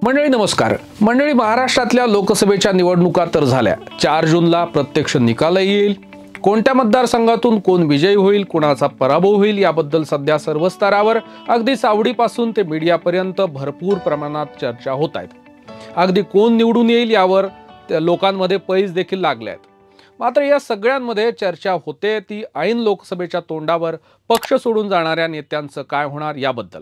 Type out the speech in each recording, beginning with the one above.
मंडळी नमस्कार। मंडळी, महाराष्ट्रातल्या लोकसभेच्या निवडणुका तर झाल्या। 4 जूनला प्रत्यक्ष निकाल येईल। कोणत्या मतदारसंघातून कोण विजयी होईल, कोणाचा पराभव होईल याबद्दल सध्या सर्व स्तरावर अगदी सावडीपासून ते मीडियापर्यंत भरपूर प्रमाणात चर्चा होत आहेत। अगदी कोण निवडून येईल यावर लोकांमध्ये पैज देखील लागले आहेत। मात्र या सगळ्यांमध्ये चर्चा होते ती ऐन लोकसभेच्या तोंडावर पक्ष सोडून जाणाऱ्या नेत्यांचं काय होणार याबद्दल।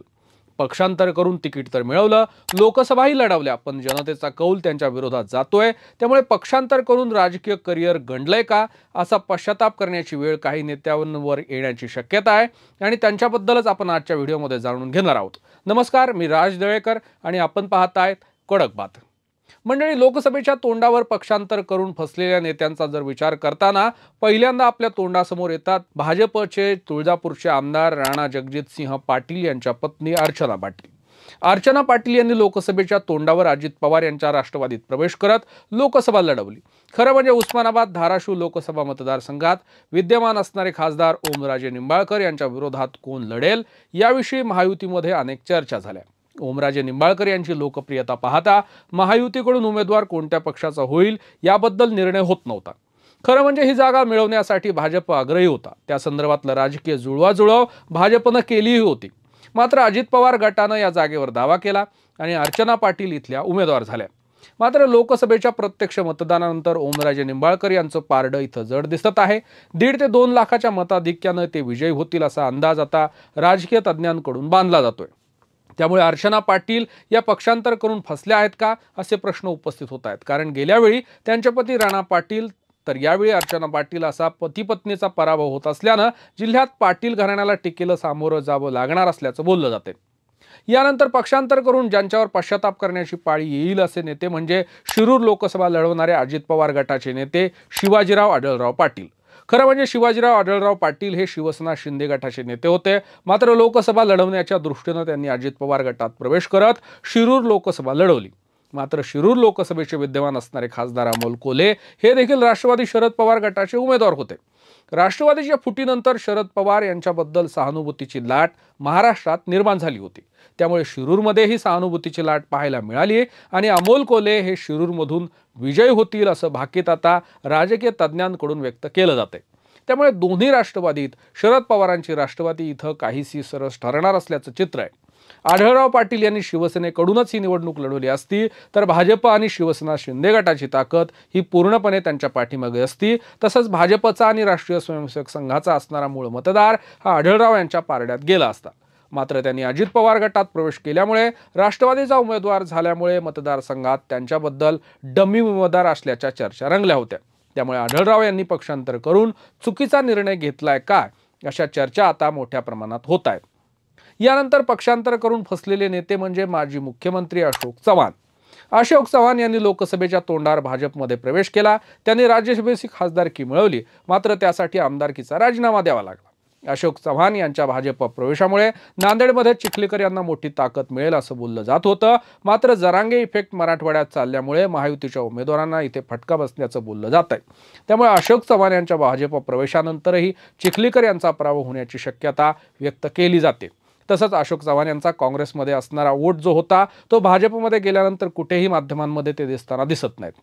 पक्षांतर करून तिकीट तर मिळवलं, लोकसभाही लढवल्या, पण जनतेचा कौल त्यांच्या विरोधात जातोय। त्यामुळे पक्षांतर करून राजकीय करिअर गंडलंय का असा पश्चाताप करण्याची वेळ काही नेत्यांवर येण्याची शक्यता आहे आणि त्यांच्याबद्दलच आपण आजच्या व्हिडिओमध्ये जाणून घेणार आहोत। नमस्कार, मी राज दळेकर आणि आपण पाहतायत कडक बात। मंडळी, लोकसभेच्या तोंडावर पक्षांतर करून फसलेल्या नेत्यांचा जर विचार करताना पहिल्यांदा आपल्या तोंडासमोर येतात भाजपचे तुळजापूरचे आमदार राणा जगजितसिंह पाटील यांच्या पत्नी अर्चना पाटील। अर्चना पाटील यांनी लोकसभेच्या तोंडावर अजित पवार यांच्या राष्ट्रवादीत प्रवेश करत लोकसभा लढवली। खरं म्हणजे उस्मानाबाद धाराशिव लोकसभा मतदारसंघात विद्यमान असणारे खासदार ओमराजे निंबाळकर यांच्या विरोधात कोण लढेल याविषयी महायुतीमध्ये अनेक चर्चा झाल्या। ओमराजे निंबाळकर यांची लोकप्रियता पाहता महायुतीकडून उमेदवार कोणत्या पक्षाचा होईल याबद्दल निर्णय होत नव्हता। खरं म्हणजे ही जागा मिळवण्यासाठी भाजप आग्रही होता। त्या संदर्भातलं राजकीय जुळवाजुळव भाजपनं केलीही होती। मात्र अजित पवार गटानं या जागेवर दावा केला आणि अर्चना पाटील इथल्या उमेदवार झाल्या। मात्र लोकसभेच्या प्रत्यक्ष मतदानानंतर ओमराजे निंबाळकर यांचं पारडं इथं जड दिसत आहे। 1.5 ते 2 लाखाच्या मताधिक्यानं ते विजयी होतील असा अंदाज आता राजकीय तज्ज्ञांकडून बांधला जातोय। त्यामुळे अर्चना पाटील या पक्षांतर करून फसल्या आहेत का असे प्रश्न उपस्थित होत आहेत। कारण गेल्या वेळी त्यांचे पती राणा पाटील तर यावेळी अर्चना पाटील असा पती पत्नीचा पराभव होत असल्यानं जिल्ह्यात पाटील घराण्याला टीकेला सामोरं जावं लागणार असल्याचं बोललं जाते। यानंतर पक्षांतर करून ज्यांच्यावर पश्चाताप करण्याची पाळी येईल असे नेते म्हणजे शिरूर लोकसभा लढवणारे अजित पवार गटाचे नेते शिवाजीराव आढळराव पाटील। खरं म्हणजे शिवाजीराव आढळराव पाटील हे शिवसेना शिंदे गटाचे नेते होते। मात्र लोकसभा लढवण्याच्या दृष्टीने त्यांनी अजित पवार गटात प्रवेश करत शिरूर लोकसभा लढवली। मात्र शिरूर लोकसभेचे विद्यमान असणारे खासदार अमोल कोल्हे हे देखील राष्ट्रवादी शरद पवार गटाचे उमेदवार होते। राष्ट्रवादीच्या फुटीनंतर शरद पवार यांच्याबद्दल सहानुभूतीची लाट महाराष्ट्रात निर्माण झाली होती। त्यामुळे शिरूरमध्ये ही सहानुभूतीची लाट पाहायला मिळाली आणि अमोल कोल्हे हे शिरूरमधून विजयी होतील असं भाकीत आता राजकीय तज्ज्ञांकडून व्यक्त केलं जाते। त्यामुळे दोन्ही राष्ट्रवादीत शरद पवारांची राष्ट्रवादी इथं काहीशी सरस ठरणार असल्याचं चित्र आहे। आढळराव पाटील यांनी शिवसेनेकडूनच ही निवडणूक लढवली असती तर भाजप आणि शिवसेना शिंदे गटाची ताकद ही पूर्णपणे त्यांच्या पाठीमागे असती। तसंच भाजपचा आणि राष्ट्रीय स्वयंसेवक संघाचा असणारा मूळ मतदार हा आढळराव यांच्या पारड्यात गेला असता। मात्र त्यांनी अजित पवार गटात प्रवेश केल्यामुळे राष्ट्रवादीचा उमेदवार झाल्यामुळे मतदारसंघात त्यांच्याबद्दल डमी उमेदवार असल्याच्या चर्चा रंगल्या होत्या। त्यामुळे आढळराव यांनी पक्षांतर करून चुकीचा निर्णय घेतलाय का अशा चर्चा आता मोठ्या प्रमाणात होत आहेत। यानंतर पक्षांतर करून फसलेले नेते म्हणजे माजी मुख्यमंत्री अशोक चव्हाण। अशोक चव्हाण यांनी लोकसभेच्या तोंडावर भाजपमध्ये प्रवेश केला। त्यांनी राज्यसभेची खासदारकी मिळवली, मात्र त्यासाठी आमदारकीचा राजीनामा द्यावा लागला। अशोक चव्हाण यांच्या भाजप प्रवेशामुळे नांदेडमध्ये चिखलीकर यांना मोठी ताकद मिळेल असं बोललं जात होतं। मात्र जरांगे इफेक्ट मराठवाड्यात चालल्यामुळे महायुतीच्या उमेदवारांना इथे फटका बसल्याचं बोललं जात आहे। त्यामुळे अशोक चव्हाण यांच्या भाजप प्रवेशानंतरही चिखलीकर यांचा पराभव होण्याची शक्यता व्यक्त केली जाते। तसंच अशोक चव्हाण यांचा काँग्रेसमध्ये असणारा वोट जो होता तो भाजपमध्ये गेल्यानंतर कुठेही माध्यमांमध्ये ते दिसताना दिसत नाहीत।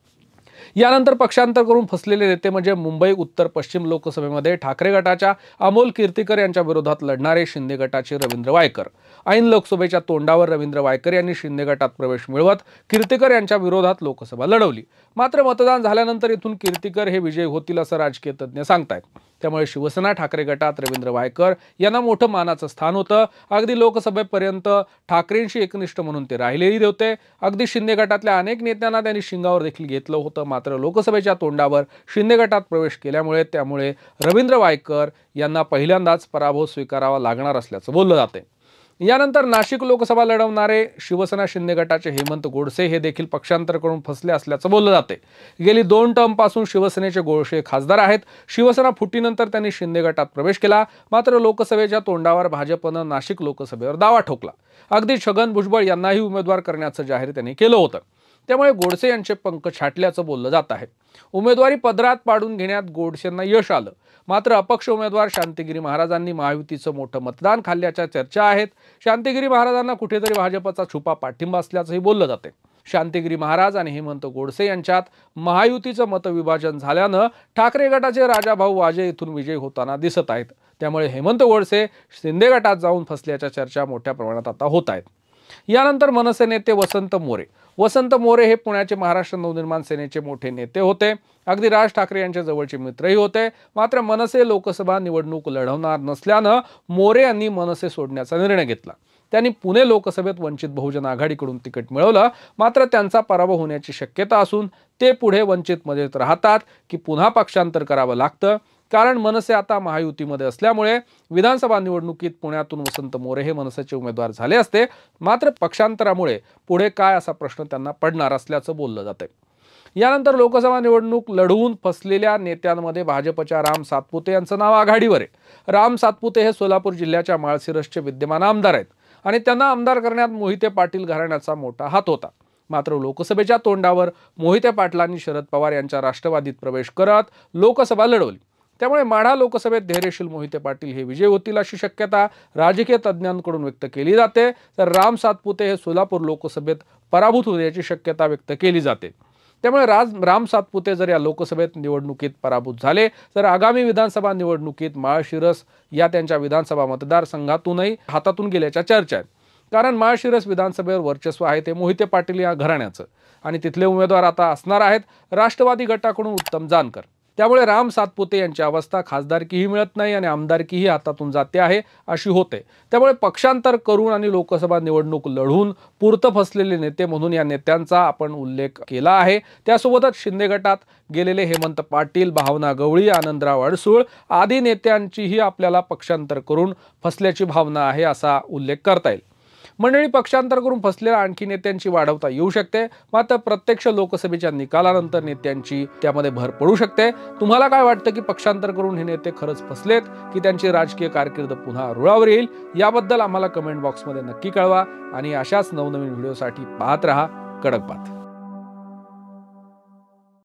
यानंतर पक्षांतर करून फसलेले नेते म्हणजे मुंबई उत्तर पश्चिम लोकसभेमध्ये ठाकरे गटाच्या अमोल कीर्तीकर यांच्या विरोधात लढणारे शिंदे गटाचे रवींद्र वायकर। ऐन लोकसभेच्या तोंडावर रवींद्र वायकर यांनी शिंदे गटात प्रवेश मिळवत कीर्तीकर यांच्या विरोधात लोकसभा लढवली। मात्र मतदान झाल्यानंतर इथून कीर्तीकर हे विजयी होतील असं राजकीय तज्ज्ञ सांगतायत। त्यामुळे शिवसेना ठाकरे गटात रवींद्र वायकर यांना मोठं मानाचं स्थान होतं। अगदी लोकसभेपर्यंत ठाकरेंशी एकनिष्ठ म्हणून ते राहिलेही होते। अगदी शिंदे गटातल्या अनेक नेत्यांना त्यांनी शिंगावर देखील घेतलं होतं। मात्र लोकसभेच्या तोंडावर शिंदे गटात प्रवेश केल्यामुळे रवींद्र वायकर यांना पहिल्यांदाच पराभव स्वीकारावा लागणार असल्याचं बोललं जाते। यानंतर नाशिक लोकसभा लढवणारे शिवसेना शिंदे गटाचे हेमंत गोडसे हे देखील पक्षांतर करून फसले असल्याचं बोललं जाते। गेली 2 टर्मपासून शिवसेनेचे गोडसे खासदार आहेत। शिवसेना फुटीनंतर त्यांनी शिंदे गटात प्रवेश केला। मात्र लोकसभेच्या तोंडावर भाजपनं नाशिक लोकसभेवर दावा ठोकला। अगदी छगन भुजबळ यांनाही उमेदवार करण्याचं जाहीर त्यांनी केलं होतं। त्यामुळे गोडसे यांचे पंख छाटल्याचं बोललं जात आहे। उमेदवारी पदरात पाडून घेण्यात गोडसेंना यश आलं। मात्र अपक्ष उमेदवार शांतिगिरी महाराजांनी महायुतीचं मोठं मतदान खाल्ल्याच्या चर्चा आहेत। शांतिगिरी महाराजांना कुठेतरी भाजपचा छुपा पाठिंबा असल्याचंही बोललं जाते। शांतिगिरी महाराज आणि हेमंत गोडसे यांच्यात महायुतीचं मतविभाजन झाल्यानं ठाकरे गटाचे राजाभाऊ वाजे इथून विजयी होताना दिसत आहेत। त्यामुळे हेमंत गोडसे शिंदे गटात जाऊन फसल्याच्या चर्चा मोठ्या प्रमाणात आता होत आहेत। यानंतर मनसे नेते वसंत मोरे हे पुण्याचे महाराष्ट्र नवनिर्माण सेनेचे मोठे नेते होते। अगदी राज ठाकरे यांच्या जवळचे मित्रही होते। मात्र मनसे लोकसभा निवडणूक लढवणार नसल्यानं मोरे यांनी मनसे सोडण्याचा निर्णय घेतला। त्यांनी पुणे लोकसभेत वंचित बहुजन आघाडीकडून तिकीट मिळवलं। मात्र त्यांचा पराभव होण्याची शक्यता असून ते पुढे वंचितमध्येच राहतात की पुन्हा पक्षांतर करावं लागतं, कारण मनसे आता महायुतीमध्ये असल्यामुळे विधानसभा निवडणुकीत पुण्यातून वसंत मोरे हे मनसेचे उमेदवार झाले असते। मात्र पक्षांतरामुळे पुढे काय असा प्रश्न त्यांना पडणार असल्याचं बोललं जातंय। यानंतर लोकसभा निवडणूक लढवून फसलेल्या नेत्यांमध्ये भाजपच्या राम सातपुते यांचं नाव आघाडीवर आहे। राम सातपुते हे सोलापूर जिल्ह्याच्या माळशिरसचे विद्यमान आमदार आहेत आणि त्यांना आमदार करण्यात मोहिते पाटील घराण्याचा मोठा हात होता। मात्र लोकसभेच्या तोंडावर मोहिते पाटलांनी शरद पवार यांच्या राष्ट्रवादीत प्रवेश करत लोकसभा लढवली। त्यामुळे माढा लोकसभेत धैर्यशील मोहिते पाटील हे विजयी होतील अशी शक्यता राजकीय तज्ज्ञांकडून व्यक्त केली जाते। तर राम सातपुते हे सोलापूर लोकसभेत पराभूत होण्याची शक्यता व्यक्त केली जाते। त्यामुळे राम सातपुते जर या लोकसभेत निवडणुकीत पराभूत झाले तर आगामी विधानसभा निवडणुकीत माळशिरस या त्यांच्या विधानसभा मतदारसंघातूनही हातातून गेल्याच्या चर्चा आहेत। कारण माळशिरस विधानसभेवर वर्चस्व आहे ते मोहिते पाटील या घराण्याचं आणि तिथले उमेदवार आता असणार आहेत राष्ट्रवादी गटाकडून उत्तम जानकर। त्यामुळे राम सातपुते यांची अवस्था खासदारकीही मिळत नाही आणि आमदारकीही हातातून जाते आहे अशी होते। त्यामुळे पक्षांतर करून आणि लोकसभा निवडणूक लढवून पुरतं फसलेले नेते म्हणून या नेत्यांचा आपण उल्लेख केला आहे। त्यासोबतच शिंदे गटात गेलेले हेमंत पाटील, भावना गवळी, आनंदराव अडसूळ आदी नेत्यांचीही आपल्याला पक्षांतर करून फसल्याची भावना आहे असा उल्लेख करता येईल। मंडळी, पक्षांतर करून फसलेल्या आणखी नेत्यांची वाढवता येऊ शकते, मात्र प्रत्यक्ष लोकसभेच्या निकालानंतर नेत्यांची त्यामध्ये भर पडू शकते। तुम्हाला काय वाटतं की पक्षांतर करून हे नेते खरंच फसलेत की त्यांची राजकीय कारकीर्द पुन्हा रुळावर येईल? याबद्दल आम्हाला कमेंट बॉक्समध्ये नक्की कळवा आणि अशाच नवनवीन व्हिडिओसाठी पाहत रहा कडक बात।